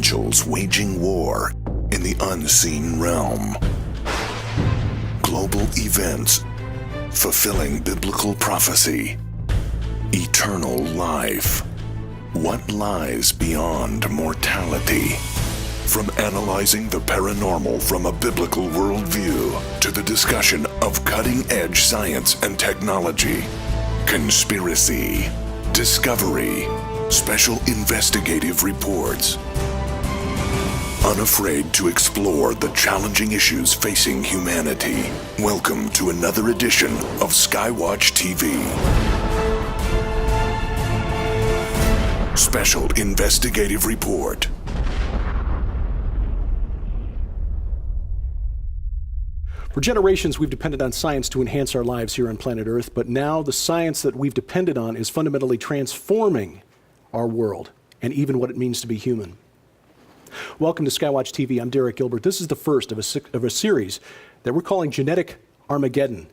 angels waging war in the unseen realm. Global events fulfilling biblical prophecy. Eternal life. What lies beyond mortality? From analyzing the paranormal from a biblical worldview to the discussion of cutting-edge science and technology, conspiracy, discovery, special investigative reports. Unafraid to explore the challenging issues facing humanity. Welcome to another edition of Skywatch TV. Special Investigative Report. For generations, we've depended on science to enhance our lives here on planet Earth, but now the science that we've depended on is fundamentally transforming our world and even what it means to be human. Welcome to Skywatch TV. I'm Derek Gilbert. This is the first of a series that we're calling Genetic Armageddon,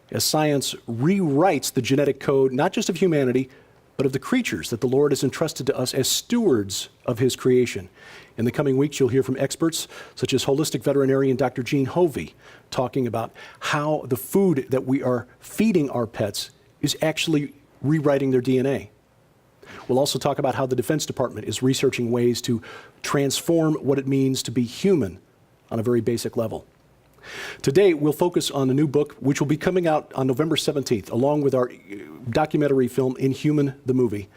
as science rewrites the genetic code, not just of humanity, but of the creatures that the Lord has entrusted to us as stewards of His creation. In the coming weeks, you'll hear from experts such as holistic veterinarian Dr. Gene Hovey, talking about how the food that we are feeding our pets is actually rewriting their DNA. We'll also talk about how the Defense Department is researching ways to transform what it means to be human on a very basic level. Today, we'll focus on a new book which will be coming out on November 17th, along with our documentary film, Inhuman, the movie.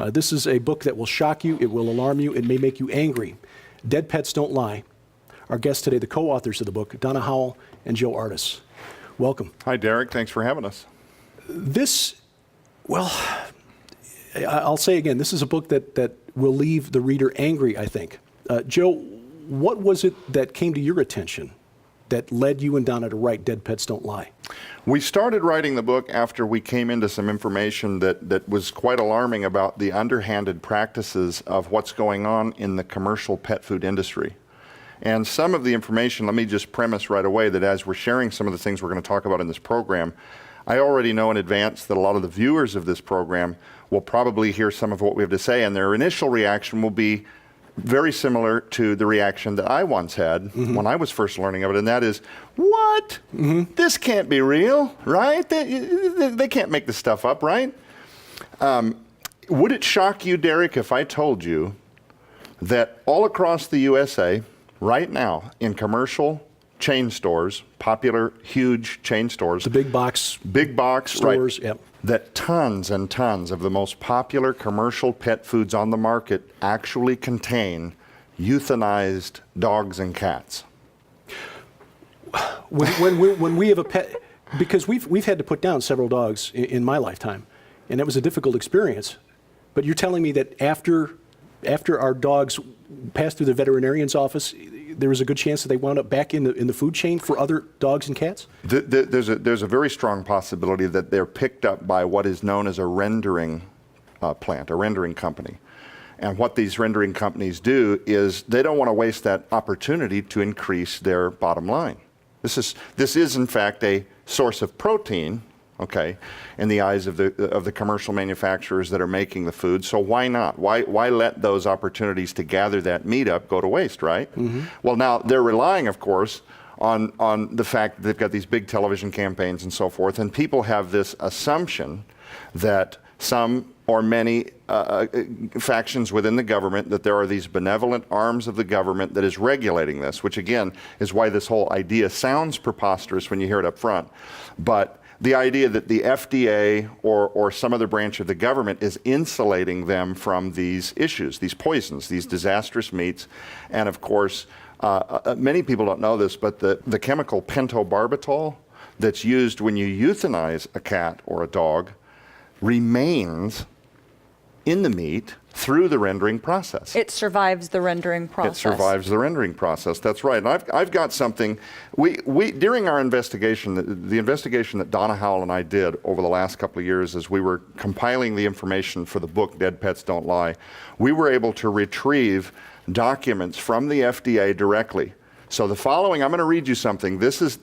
This is a book that will shock you, it will alarm you, it may make you angry. Dead Pets Don't Lie. Our guests today, the co-authors of the book, Donna Howell and Joe Artis. Welcome. Hi, Derek. Thanks for having us. I'll say again, this is a book that will leave the reader angry, I think. Joe, what was it that came to your attention that led you and Donna to write Dead Pets Don't Lie? We started writing the book after we came into some information that was quite alarming about the underhanded practices of what's going on in the commercial pet food industry. And some of the information, let me just premise right away that as we're sharing some of the things we're going to talk about in this program, I already know in advance that a lot of the viewers of this program will probably hear some of what we have to say, and their initial reaction will be very similar to the reaction that I once had when I was first learning of it, and that is, what? This can't be real, right? They can't make this stuff up, right? Would it shock you, Derek, if I told you that all across the USA, right now, in commercial chain stores, popular, huge chain stores. The big box stores, right, yep. That tons and tons of the most popular commercial pet foods on the market actually contain euthanized dogs and cats. When we have a pet, because we've had to put down several dogs in my lifetime, and it was a difficult experience. But you're telling me that after our dogs passed through the veterinarian's office, there was a good chance that they wound up back in the food chain for other dogs and cats? There's a very strong possibility that they're picked up by what is known as a rendering plant, a rendering company. And what these rendering companies do is they don't want to waste that opportunity to increase their bottom line. This is in fact a source of protein, okay, in the eyes of the commercial manufacturers that are making the food. So why not? Why let those opportunities to gather that meat up go to waste, right? Well, now they're relying, of course, on the fact that they've got these big television campaigns and so forth, and people have this assumption that some or many factions within the government, that there are these benevolent arms of the government that is regulating this, which again is why this whole idea sounds preposterous when you hear it up front. But the idea that the FDA or some other branch of the government is insulating them from these issues, these poisons, these disastrous meats. And of course, many people don't know this, but the chemical pentobarbital that's used when you euthanize a cat or a dog remains in the meat through the rendering process. It survives the rendering process. It survives the rendering process. That's right. And I've got something. We during our investigation, the investigation that Donna Howell and I did over the last couple of years, as we were compiling the information for the book Dead Pets Don't Lie, we were able to retrieve documents from the FDA directly. So the following, I'm going to read you something. This is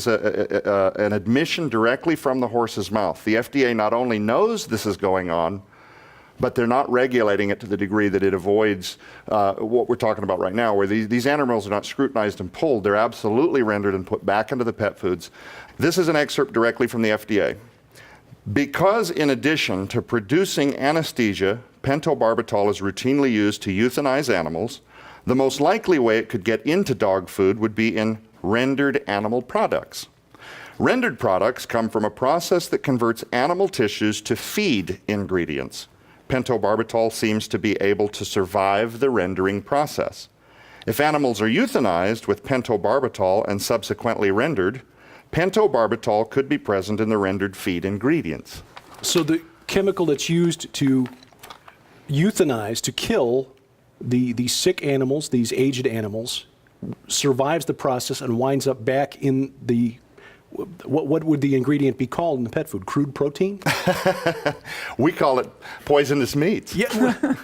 an admission directly from the horse's mouth. The FDA not only knows this is going on, but they're not regulating it to the degree that it avoids what we're talking about right now, where these animals are not scrutinized and pulled. They're absolutely rendered and put back into the pet foods. This is an excerpt directly from the FDA. Because in addition to producing anesthesia, pentobarbital is routinely used to euthanize animals, the most likely way it could get into dog food would be in rendered animal products. Rendered products come from a process that converts animal tissues to feed ingredients. Pentobarbital seems to be able to survive the rendering process. If animals are euthanized with pentobarbital and subsequently rendered, pentobarbital could be present in the rendered feed ingredients. So the chemical that's used to euthanize, to kill these sick animals, these aged animals, survives the process and winds up back in the, what would the ingredient be called in the pet food? Crude protein? We call it poisonous meats. Yeah,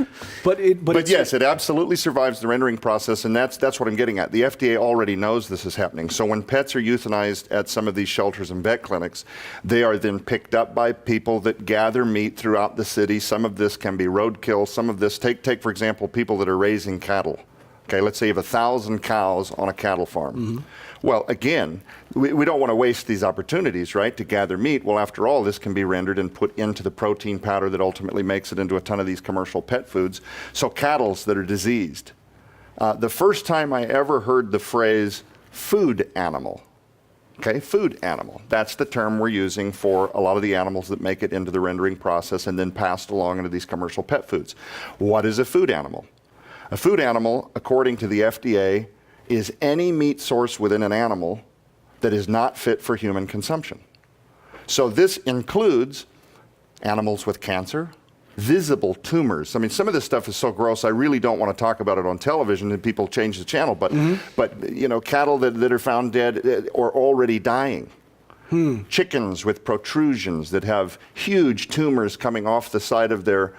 but yes, it absolutely survives the rendering process, and that's what I'm getting at. The FDA already knows this is happening. So when pets are euthanized at some of these shelters and vet clinics, they are then picked up by people that gather meat throughout the city. Some of this can be roadkill. Some of this, take for example, people that are raising cattle. Okay, let's say you have 1,000 cows on a cattle farm. Mm-hmm. Well, again, we don't want to waste these opportunities, right, to gather meat. Well, after all, this can be rendered and put into the protein powder that ultimately makes it into a ton of these commercial pet foods. So cattle that are diseased. The first time I ever heard the phrase food animal, okay, food animal, that's the term we're using for a lot of the animals that make it into the rendering process and then passed along into these commercial pet foods. What is a food animal? A food animal, according to the FDA, is any meat source within an animal that is not fit for human consumption. So this includes animals with cancer, visible tumors. I mean, some of this stuff is so gross, I really don't want to talk about it on television and people change the channel, but you know, cattle that are found dead or already dying. Chickens with protrusions that have huge tumors coming off the side of their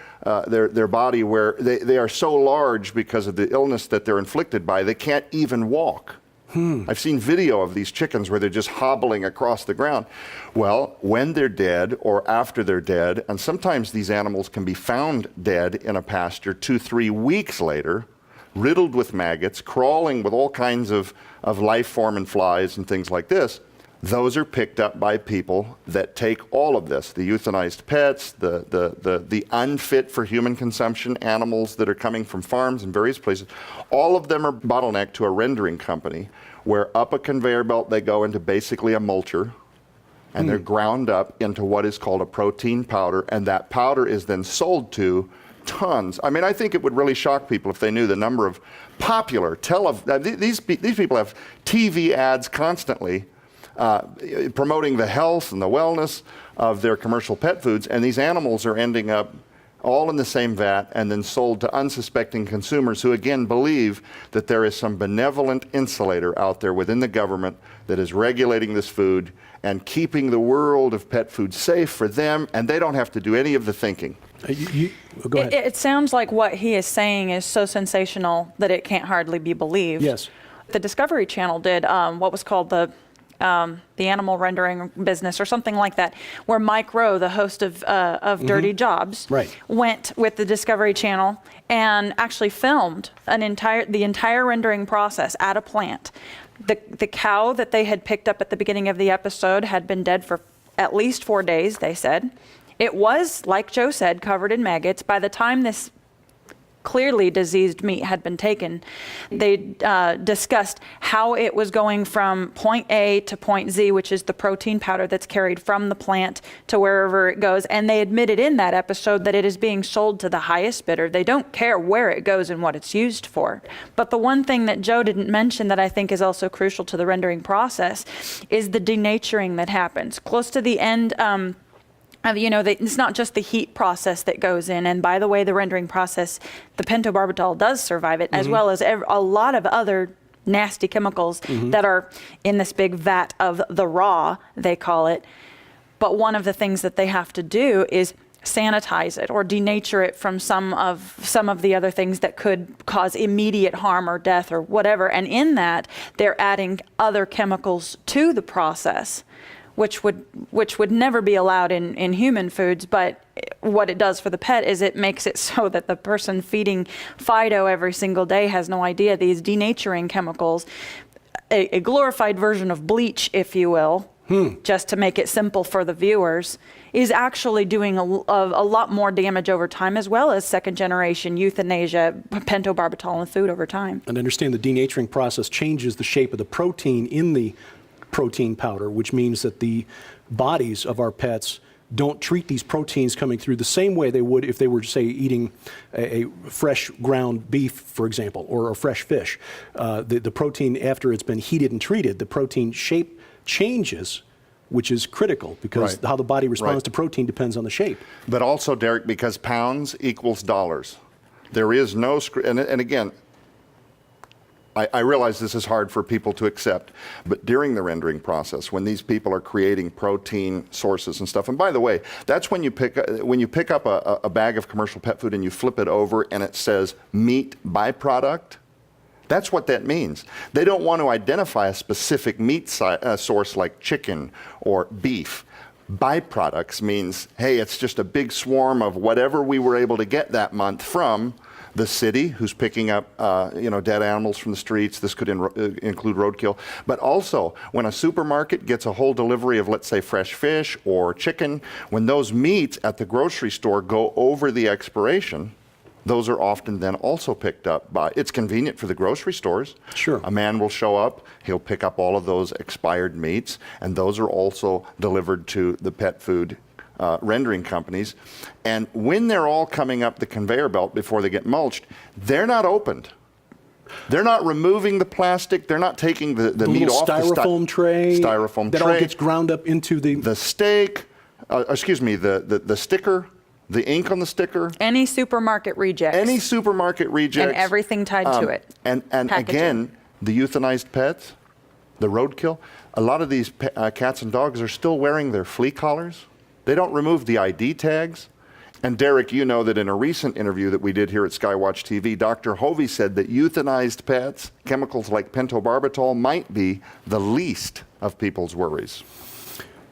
body where they are so large because of the illness that they're inflicted by, they can't even walk. I've seen video of these chickens where they're just hobbling across the ground. Well, when they're dead or after they're dead, and sometimes these animals can be found dead in a pasture 2-3 weeks later, riddled with maggots, crawling with all kinds of life form and flies and things like this. Those are picked up by people that take all of this, the euthanized pets, the unfit for human consumption animals that are coming from farms and various places. All of them are bottlenecked to a rendering company where up a conveyor belt they go into basically a mulcher, and they're ground up into what is called a protein powder, and that powder is then sold to tons. I mean, I think it would really shock people if they knew the number of popular these people have TV ads constantly promoting the health and the wellness of their commercial pet foods, and these animals are ending up all in the same vat and then sold to unsuspecting consumers who again believe that there is some benevolent insulator out there within the government that is regulating this food and keeping the world of pet food safe for them, and they don't have to do any of the thinking. Go ahead. It sounds like what he is saying is so sensational that it can't hardly be believed. Yes. The Discovery Channel did what was called the animal rendering business or something like that, where Mike Rowe, the host of Dirty Jobs, went with the Discovery Channel and actually filmed the entire rendering process at a plant. The cow that they had picked up at the beginning of the episode had been dead for at least 4 days, they said. It was, like Joe said, covered in maggots. By the time this clearly diseased meat had been taken, they discussed how it was going from point A to point Z, which is the protein powder that's carried from the plant to wherever it goes. And they admitted in that episode that it is being sold to the highest bidder. They don't care where it goes and what it's used for. But the one thing that Joe didn't mention that I think is also crucial to the rendering process is the denaturing that happens. Close to the end, it's not just the heat process that goes in. And by the way, the rendering process, the pentobarbital does survive it, as well as a lot of other nasty chemicals that are in this big vat of the raw, they call it. But one of the things that they have to do is sanitize it or denature it from some of the other things that could cause immediate harm or death or whatever. And in that, they're adding other chemicals to the process, which would never be allowed in human foods, but what it does for the pet is it makes it so that the person feeding Fido every single day has no idea these denaturing chemicals, a glorified version of bleach, if you will, just to make it simple for the viewers, is actually doing a lot more damage over time, as well as second generation euthanasia, pentobarbital in food over time. And understand the denaturing process changes the shape of the protein in the protein powder, which means that the bodies of our pets don't treat these proteins coming through the same way they would if they were, say, eating a fresh ground beef, for example, or a fresh fish. The protein, after it's been heated and treated, the protein shape changes, which is critical because how the body responds to protein depends on the shape. But also, Derek, because pounds equals dollars. There is no, and again, I realize this is hard for people to accept, but during the rendering process, when these people are creating protein sources and stuff, and by the way, that's when you pick up a bag of commercial pet food and you flip it over and it says meat byproduct. That's what that means. They don't want to identify a specific meat source like chicken or beef. Byproducts means, hey, it's just a big swarm of whatever we were able to get that month from the city, who's picking up dead animals from the streets. This could include roadkill. But also, when a supermarket gets a whole delivery of, let's say, fresh fish or chicken, when those meats at the grocery store go over the expiration, those are often then also picked up by, it's convenient for the grocery stores. Sure. A man will show up, he'll pick up all of those expired meats, and those are also delivered to the pet food rendering companies. And when they're all coming up the conveyor belt before they get mulched, they're not opened. They're not removing the plastic. They're not taking the meat off the styrofoam tray. Styrofoam that tray. all gets ground up into the steak. The sticker. The ink on the sticker. Any supermarket rejects. Any supermarket rejects. And everything tied to it. And again, the euthanized pets, the roadkill, a lot of these cats and dogs are still wearing their flea collars. They don't remove the ID tags. And Derek, you know that in a recent interview that we did here at Skywatch TV, Dr. Hovey said that euthanized pets, chemicals like pentobarbital, might be the least of people's worries.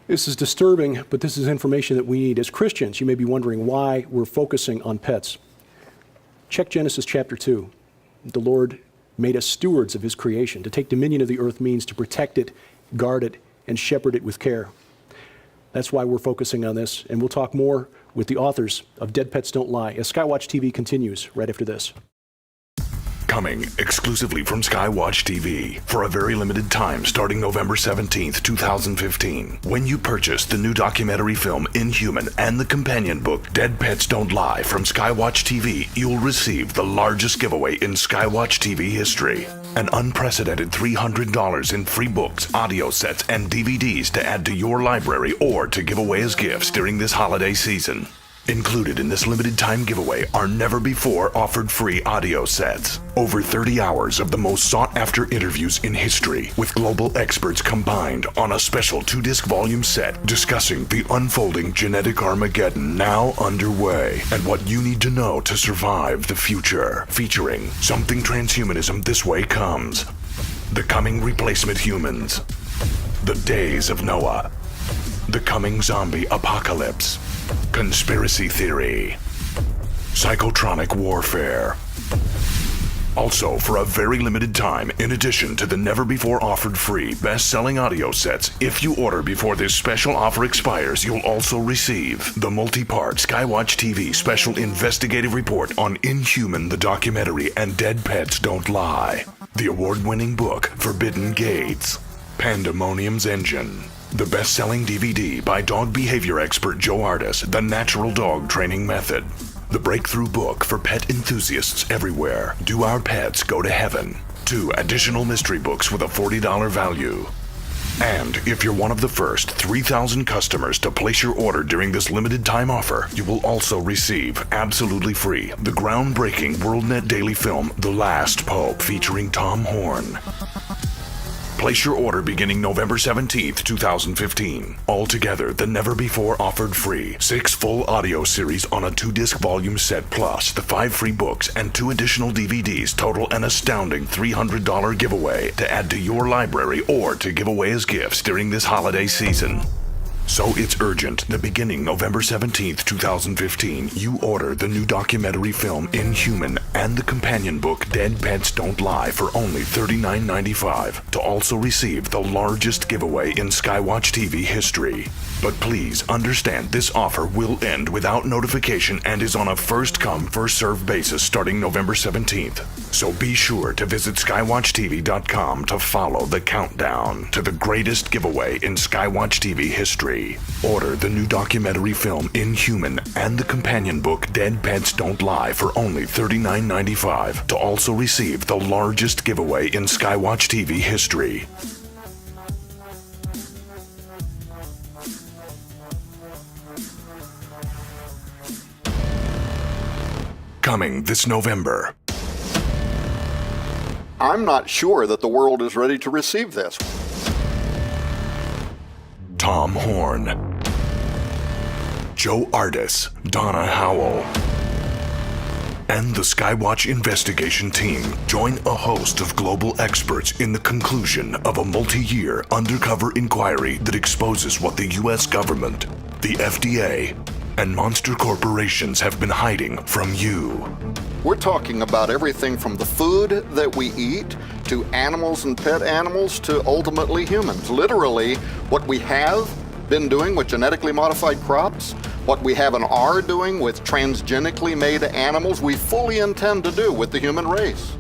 This is disturbing, but this is information that we need. As Christians, you may be wondering why we're focusing on pets. Check Genesis chapter 2. The Lord made us stewards of his creation. To take dominion of the earth means to protect it, guard it, and shepherd it with care. That's why we're focusing on this, and we'll talk more with the authors of Dead Pets Don't Lie as Skywatch TV continues right after this. Coming exclusively from Skywatch TV for a very limited time starting November 17th, 2015. When you purchase the new documentary film Inhuman and the companion book Dead Pets Don't Lie from Skywatch TV, you'll receive the largest giveaway in Skywatch TV history. An unprecedented $300 in free books, audio sets, and DVDs to add to your library or to give away as gifts during this holiday season. Included in this limited time giveaway are never before offered free audio sets. Over 30 hours of the most sought after interviews in history with global experts combined on a special 2-disc volume set discussing the unfolding genetic Armageddon now underway and what you need to know to survive the future. Featuring Something Transhumanism This Way Comes, The Coming Replacement Humans, The Days of Noah, The Coming Zombie Apocalypse, Conspiracy Theory, Psychotronic Warfare. Also, for a very limited time, in addition to the never-before-offered free best-selling audio sets, if you order before this special offer expires, you'll also receive the multi-part Skywatch TV special investigative report on Inhuman the documentary and Dead Pets Don't Lie, the award-winning book Forbidden Gates, Pandemonium's Engine, the best-selling DVD by dog behavior expert Joe Ardis, The Natural Dog Training Method. The breakthrough book for pet enthusiasts everywhere, Do Our Pets Go to Heaven? 2 additional mystery books with a $40 value. And if you're one of the first 3,000 customers to place your order during this limited time offer, you will also receive, absolutely free, the groundbreaking WorldNet daily film, The Last Pope, featuring Tom Horn. Place your order beginning November 17th, 2015. Altogether, the never-before-offered free 6 full audio series on a 2-disc volume set plus the 5 free books and 2 additional DVDs total an astounding $300 giveaway to add to your library or to give away as gifts during this holiday season. So it's urgent that beginning November 17th, 2015, you order the new documentary film Inhuman and the companion book Dead Pets Don't Lie for only $39.95 to also receive the largest giveaway in Skywatch TV history. But please understand this offer will end without notification and is on a first-come, first-served basis starting November 17th. So be sure to visit skywatchtv.com to follow the countdown to the greatest giveaway in Skywatch TV history. Order the new documentary film Inhuman and the companion book Dead Pets Don't Lie for only $39.95 to also receive the largest giveaway in Skywatch TV history. Coming this November. I'm not sure that the world is ready to receive this. Tom Horn, Joe Ardis, Donna Howell, and the Skywatch investigation team join a host of global experts in the conclusion of a multi-year undercover inquiry that exposes what the U.S. government, the FDA, and monster corporations have been hiding from you. We're talking about everything from the food that we eat to animals and pet animals to ultimately humans. Literally, what we have been doing with genetically modified crops, what we have and are doing with transgenically made animals, we fully intend to do with the human race.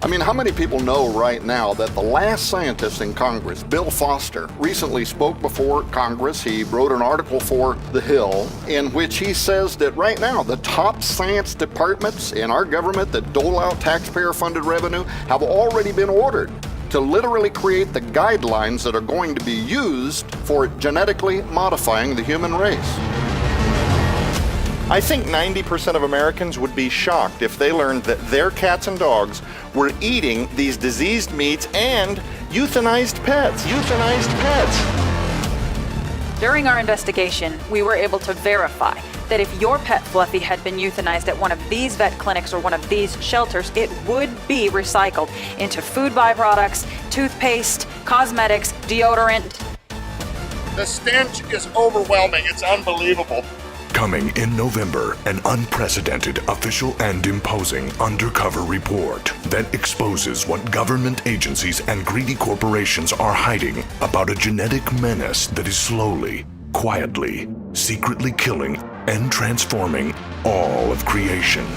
I mean, how many people know right now that the last scientist in Congress, Bill Foster, recently spoke before Congress. He wrote an article for The Hill in which he says that right now the top science departments in our government that dole out taxpayer-funded revenue have already been ordered to literally create the guidelines that are going to be used for genetically modifying the human race. I think 90% of Americans would be shocked if they learned that their cats and dogs were eating these diseased meats and euthanized pets. Euthanized pets. During our investigation, we were able to verify that if your pet Fluffy had been euthanized at one of these vet clinics or one of these shelters, it would be recycled into food byproducts, toothpaste, cosmetics, deodorant. The stench is overwhelming. It's unbelievable. Coming in November, an unprecedented, official and imposing undercover report that exposes what government agencies and greedy corporations are hiding about a genetic menace that is slowly, quietly, secretly killing and transforming all of creation.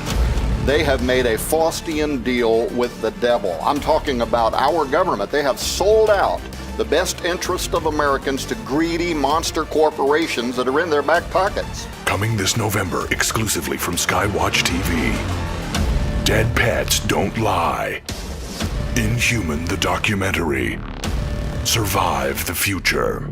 They have made a Faustian deal with the devil. I'm talking about our government. They have sold out the best interest of Americans to greedy monster corporations that are in their back pockets. Coming this November exclusively from Skywatch TV. Dead Pets Don't Lie. Inhuman the documentary. Survive the future.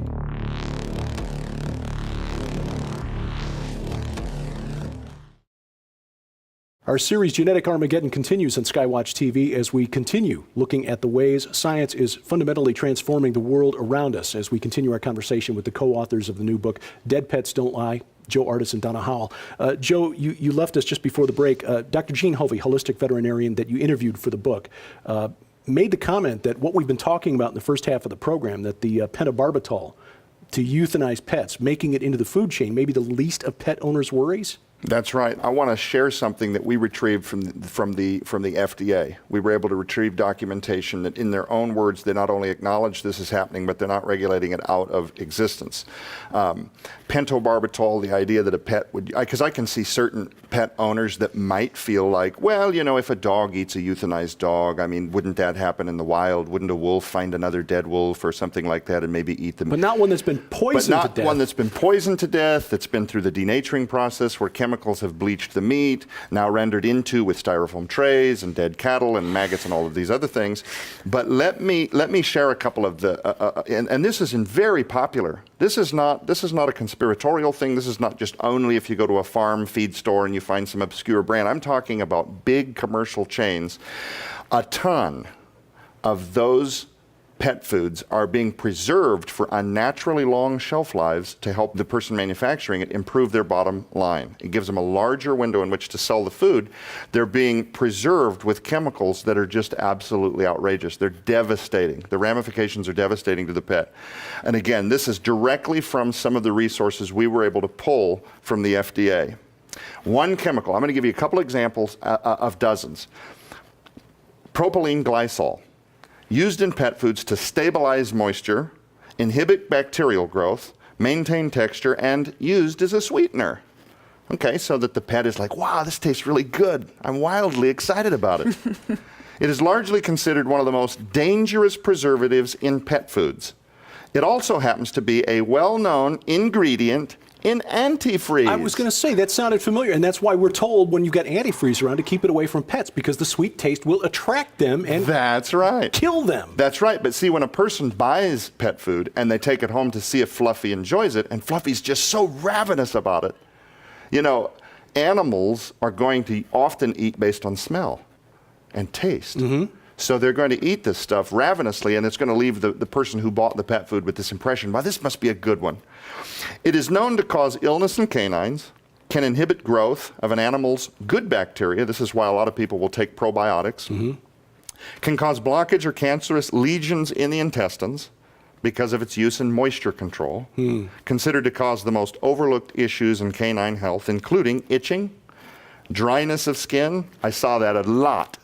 Our series Genetic Armageddon continues on Skywatch TV as we continue looking at the ways science is fundamentally transforming the world around us as we continue our conversation with the co-authors of the new book, Dead Pets Don't Lie, Joe Ardis and Donna Howell. Joe, you left us just before the break. Dr. Gene Hovey, holistic veterinarian that you interviewed for the book, made the comment that what we've been talking about in the first half of the program, that the pentobarbital to euthanize pets, making it into the food chain, maybe the least of pet owners' worries? That's right. I want to share something that we retrieved from the FDA. We were able to retrieve documentation that, in their own words, they not only acknowledge this is happening, but they're not regulating it out of existence. Pentobarbital, the idea that a pet would, because I can see certain pet owners that might feel like, well, you know, if a dog eats a euthanized dog, I mean, wouldn't that happen in the wild? Wouldn't a wolf find another dead wolf or something like that and maybe eat them? But not one that's been poisoned to death. But not one that's been poisoned to death, that's been through the denaturing process where chemicals have bleached the meat, now rendered into with styrofoam trays and dead cattle and maggots and all of these other things. But let me share a couple of the, and this is very popular. This is not a conspiratorial thing. This is not just only if you go to a farm feed store and you find some obscure brand. I'm talking about big commercial chains. A ton of those pet foods are being preserved for unnaturally long shelf lives to help the person manufacturing it improve their bottom line. It gives them a larger window in which to sell the food. They're being preserved with chemicals that are just absolutely outrageous. They're devastating. The ramifications are devastating to the pet. And again, this is directly from some of the resources we were able to pull from the FDA. One chemical, I'm going to give you a couple examples of dozens. Propylene glycol, used in pet foods to stabilize moisture, inhibit bacterial growth, maintain texture, and used as a sweetener. Okay, so that the pet is like, wow, this tastes really good. I'm wildly excited about it. It is largely considered one of the most dangerous preservatives in pet foods. It also happens to be a well-known ingredient in antifreeze. I was going to say, that sounded familiar, and that's why we're told when you've got antifreeze around to keep it away from pets, because the sweet taste will attract them and that's right. Kill them. That's right, but see, when a person buys pet food and they take it home to see if Fluffy enjoys it, and Fluffy's just so ravenous about it, you know, animals are going to often eat based on smell and taste. Mm-hmm. So they're going to eat this stuff ravenously, and it's going to leave the person who bought the pet food with this impression, well, this must be a good one. It is known to cause illness in canines, can inhibit growth of an animal's good bacteria. This is why a lot of people will take probiotics. Mm-hmm. Can cause blockage or cancerous lesions in the intestines because of its use in moisture control. Considered to cause the most overlooked issues in canine health, including itching, dryness of skin. I saw that a lot.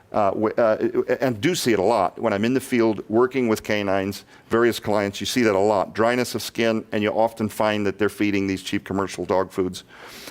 And do see it a lot when I'm in the field working with canines, various clients. You see that a lot. Dryness of skin, and you often find that they're feeding these cheap commercial dog foods.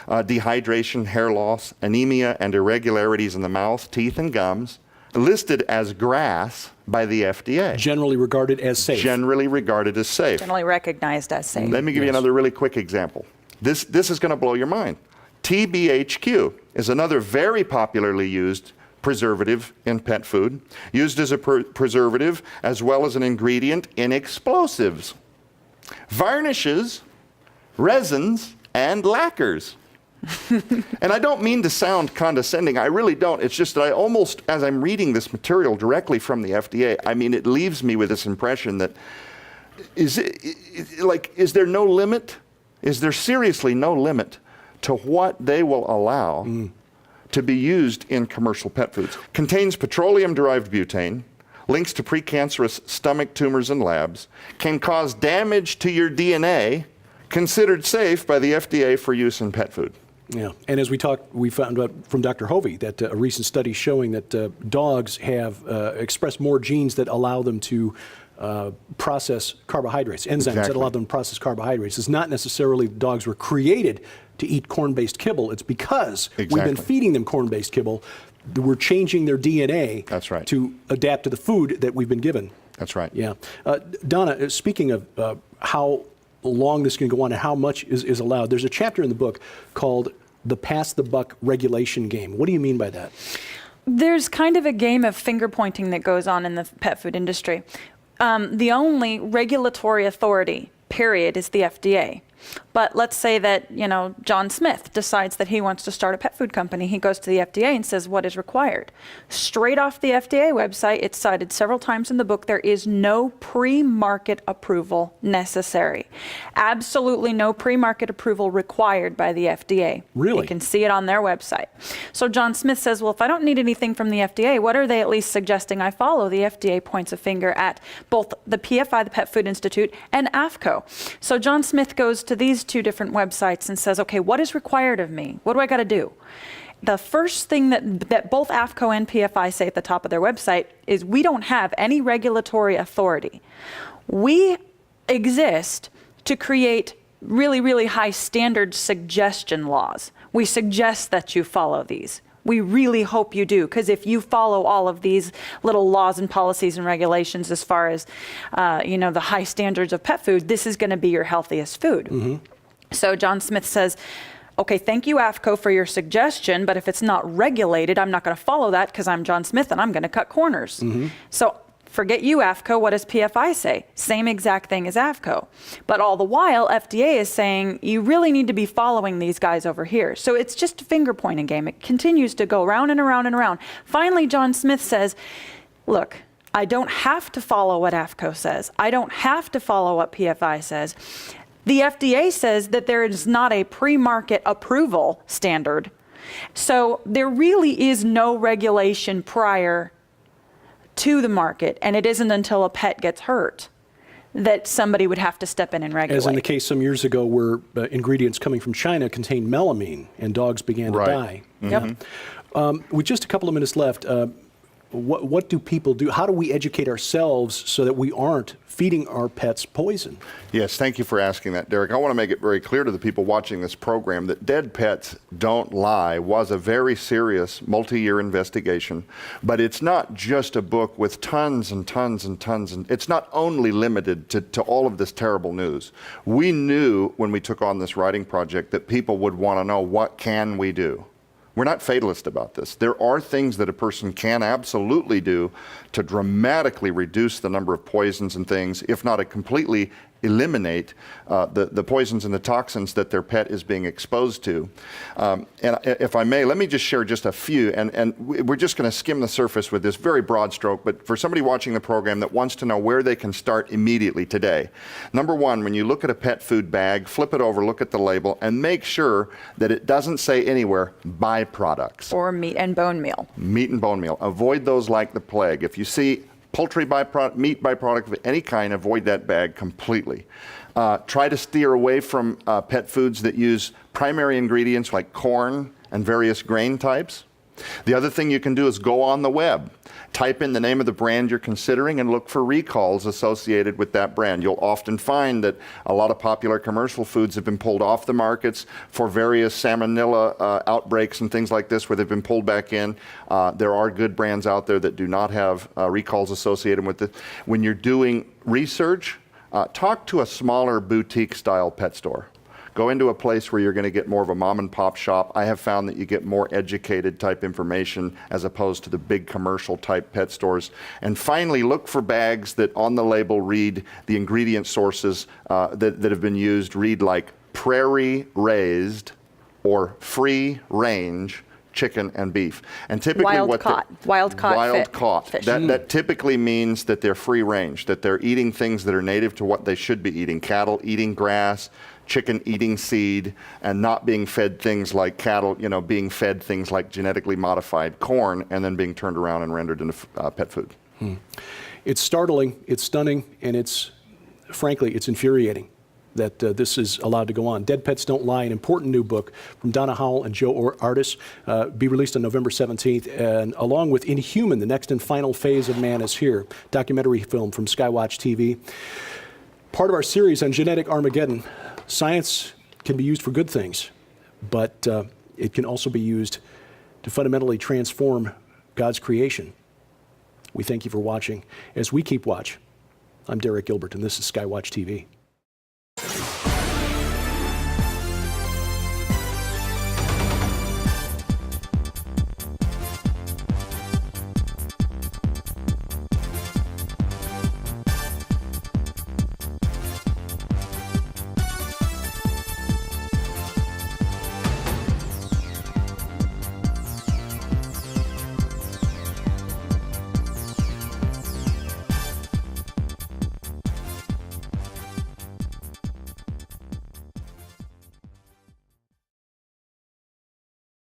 Dehydration, hair loss, anemia, and irregularities in the mouth, teeth, and gums, listed as GRAS by the FDA. Generally regarded as safe. Generally regarded as safe. Generally recognized as safe. Let me give you another really quick example. This is going to blow your mind. TBHQ is another very popularly used preservative in pet food, used as a preservative as well as an ingredient in explosives, varnishes, resins, and lacquers. And I don't mean to sound condescending, I really don't. It's just that I almost, as I'm reading this material directly from the FDA, I mean, it leaves me with this impression that, is there no limit? Is there seriously no limit to what they will allow to be used in commercial pet foods? Contains petroleum-derived butane, links to precancerous stomach tumors in labs, can cause damage to your DNA, considered safe by the FDA for use in pet food. Yeah, and as we talked, we found out from Dr. Hovey that a recent study showing that dogs have expressed more genes that allow them to process carbohydrates, enzymes that allow them to process carbohydrates. It's not necessarily dogs were created to eat corn-based kibble. It's because we've been feeding them corn-based kibble. We're changing their DNA to adapt to the food that we've been given. That's right. Yeah. Donna, speaking of how long this can go on and how much is allowed, there's a chapter in the book called The Pass the Buck Regulation Game. What do you mean by that? There's kind of a game of finger pointing that goes on in the pet food industry. The only regulatory authority, period, is the FDA. But let's say that, you know, John Smith decides that he wants to start a pet food company. He goes to the FDA and says, what is required? Straight off the FDA website, it's cited several times in the book, there is no pre-market approval necessary. Absolutely no pre-market approval required by the FDA. Really? You can see it on their website. So John Smith says, well, if I don't need anything from the FDA, what are they at least suggesting I follow? The FDA points a finger at both the PFI, the Pet Food Institute, and AAFCO. So John Smith goes to these two different websites and says, okay, what is required of me? What do I got to do? The first thing that both AAFCO and PFI say at the top of their website is we don't have any regulatory authority. We exist to create really, really high standard suggestion laws. We suggest that you follow these. We really hope you do, because if you follow all of these little laws and policies and regulations as far as, you know, the high standards of pet food, this is going to be your healthiest food. Mm-hmm. So John Smith says, okay, thank you, AAFCO, for your suggestion, but if it's not regulated, I'm not going to follow that because I'm John Smith and I'm going to cut corners. Mm-hmm. So forget you, AAFCO. What does PFI say? Same exact thing as AAFCO. But all the while, FDA is saying, you really need to be following these guys over here. So it's just a finger-pointing game. It continues to go round and around and around. Finally, John Smith says, look, I don't have to follow what AFCO says. I don't have to follow what PFI says. The FDA says that there is not a pre-market approval standard. So there really is no regulation prior to the market, and it isn't until a pet gets hurt that somebody would have to step in and regulate. As in the case some years ago where ingredients coming from China contained melamine and dogs began to die. Yep. With just a couple of minutes left, what do people do? How do we educate ourselves so that we aren't feeding our pets poison? Yes, thank you for asking that, Derek. I want to make it very clear to the people watching this program that Dead Pets Don't Lie was a very serious multi-year investigation, but it's not just a book with tons and tons and tons, and it's not only limited to all of this terrible news. We knew when we took on this writing project that people would want to know, what can we do? We're not fatalist about this. There are things that a person can absolutely do to dramatically reduce the number of poisons and things, if not to completely eliminate the poisons and the toxins that their pet is being exposed to. And if I may, let me just share just a few, and we're just going to skim the surface with this very broad stroke, but for somebody watching the program that wants to know where they can start immediately today. Number one, when you look at a pet food bag, flip it over, look at the label, and make sure that it doesn't say anywhere byproducts. Or meat and bone meal. Meat and bone meal. Avoid those like the plague. If you see poultry byproduct, meat byproduct of any kind, avoid that bag completely. Try to steer away from pet foods that use primary ingredients like corn and various grain types. The other thing you can do is go on the web. Type in the name of the brand you're considering and look for recalls associated with that brand. You'll often find that a lot of popular commercial foods have been pulled off the markets for various salmonella outbreaks and things like this where they've been pulled back in. There are good brands out there that do not have recalls associated with it. When you're doing research, talk to a smaller boutique-style pet store. Go into a place where you're going to get more of a mom and pop shop. I have found that you get more educated type information as opposed to the big commercial type pet stores. And finally, look for bags that on the label read the ingredient sources that have been used, read like prairie raised or free range chicken and beef. And typically wild caught fish. That typically means that they're free range, that they're eating things that are native to what they should be eating. Cattle eating grass, chicken eating seed, and not being fed things like cattle, being fed things like genetically modified corn and then being turned around and rendered into pet food. It's startling, it's stunning, and frankly, it's infuriating that this is allowed to go on. Dead Pets Don't Lie, an important new book from Donna Howell and Joe Artis, be released on November 17th, and along with Inhuman, the next and final phase of man is here, documentary film from Skywatch TV. Part of our series on genetic Armageddon. Science can be used for good things, but it can also be used to fundamentally transform God's creation. We thank you for watching. As we keep watch, I'm Derek Gilbert, and this is Skywatch TV.